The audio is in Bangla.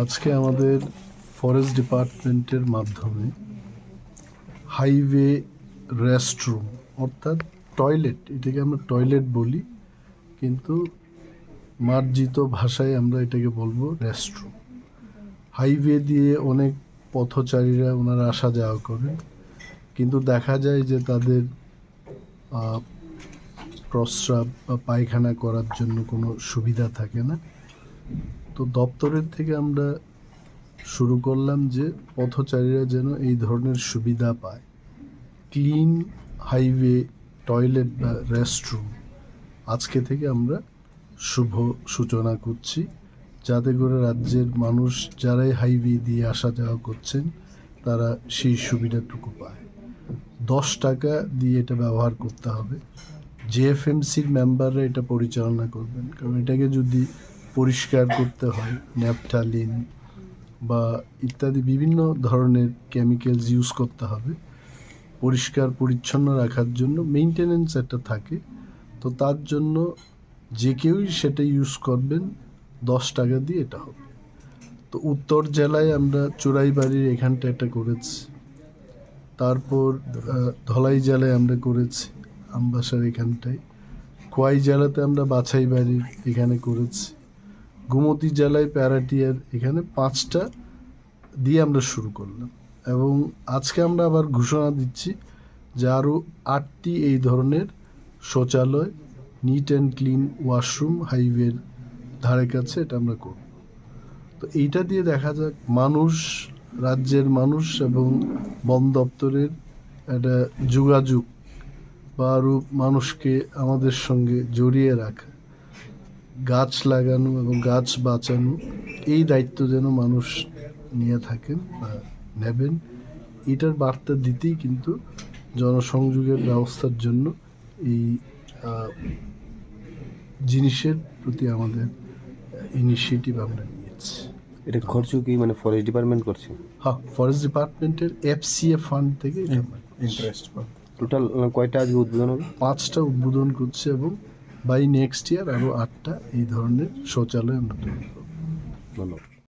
আজকে আমাদের ফরেস্ট ডিপার্টমেন্টের মাধ্যমে হাইওয়ে রেস্টরুম অর্থাৎ টয়লেট, এটাকে আমরা টয়লেট বলি, কিন্তু মার্জিত ভাষায় আমরা এটাকে বলবো রেস্টরুম। হাইওয়ে দিয়ে অনেক পথচারীরা ওনারা আসা যাওয়া করেন, কিন্তু দেখা যায় যে তাদের প্রস্রাব বা পায়খানা করার জন্য কোনো সুবিধা থাকে না। তো দপ্তরের থেকে আমরা শুরু করলাম যে পথচারীরা যেন এই ধরনের সুবিধা পায়। ক্লিন হাইওয়ে টয়লেট বা রেস্টরুম আজকে থেকে আমরা শুভ সূচনা করছি, যাতে করে রাজ্যের মানুষ যারাই হাইওয়ে দিয়ে আসা যাওয়া করছেন তারা সেই সুবিধাটুকু পায়। 10 টাকা দিয়ে এটা ব্যবহার করতে হবে। জেএফএমসির মেম্বাররা এটা পরিচালনা করবেন, কারণ এটাকে যদি পরিষ্কার করতে হয় ন্যাপথালিন বা ইত্যাদি বিভিন্ন ধরনের কেমিক্যালস ইউজ করতে হবে। পরিষ্কার পরিচ্ছন্ন রাখার জন্য মেইনটেনেন্স একটা থাকে, তো তার জন্য যে কেউই সেটা ইউজ করবেন 10 টাকা দিয়ে এটা হবে। তো উত্তর জেলায় আমরা চোরাইবাড়ির এখানটা এটা করেছি, তারপর ধলাই জেলায় আমরা করেছি আমবাসার এখানটায়, খোয়াই জেলাতে আমরা বাছাইবাড়ির এখানে করেছি, গোমতী জেলায় প্যারাটিয়ার এখানে 5টা দিয়ে আমরা শুরু করলাম। এবং আজকে আমরা আবার ঘোষণা দিচ্ছি যে আরও 8টি এই ধরনের শৌচালয়, নিট অ্যান্ড ক্লিন ওয়াশরুম হাইওয়ের ধারে কাছে এটা আমরা করব। তো এইটা দিয়ে দেখা যাক মানুষ, রাজ্যের মানুষ এবং বন দপ্তরের একটা যোগাযোগ বা আরও মানুষকে আমাদের সঙ্গে জড়িয়ে রাখা, গাছ লাগানো এবং গাছ বাঁচানো, এই দায়িত্ব যেন মানুষ নিয়ে থাকেন বা নেবেন, এটার বার্তা দিতেই কিন্তু জনসংযোগের ব্যবস্থার জন্য এই জিনিসের প্রতি আমাদের ইনিশিয়েটিভ আমরা নিয়েছি। এটা খরচ কি মানে ফরেস্ট ডিপার্টমেন্ট করছে? হ্যাঁ, ফরেস্ট ডিপার্টমেন্টের এফসিএ ফান্ড থেকে ইন্টারেস্ট পাবে। টোটাল কয়টা আজকে উদ্বোধন হবে? 5টা উদ্বোধন করছে এবং বাই নেক্সট ইয়ার আরও 8টা এই ধরনের শৌচালয় আমরা তৈরি করব। ধন্যবাদ।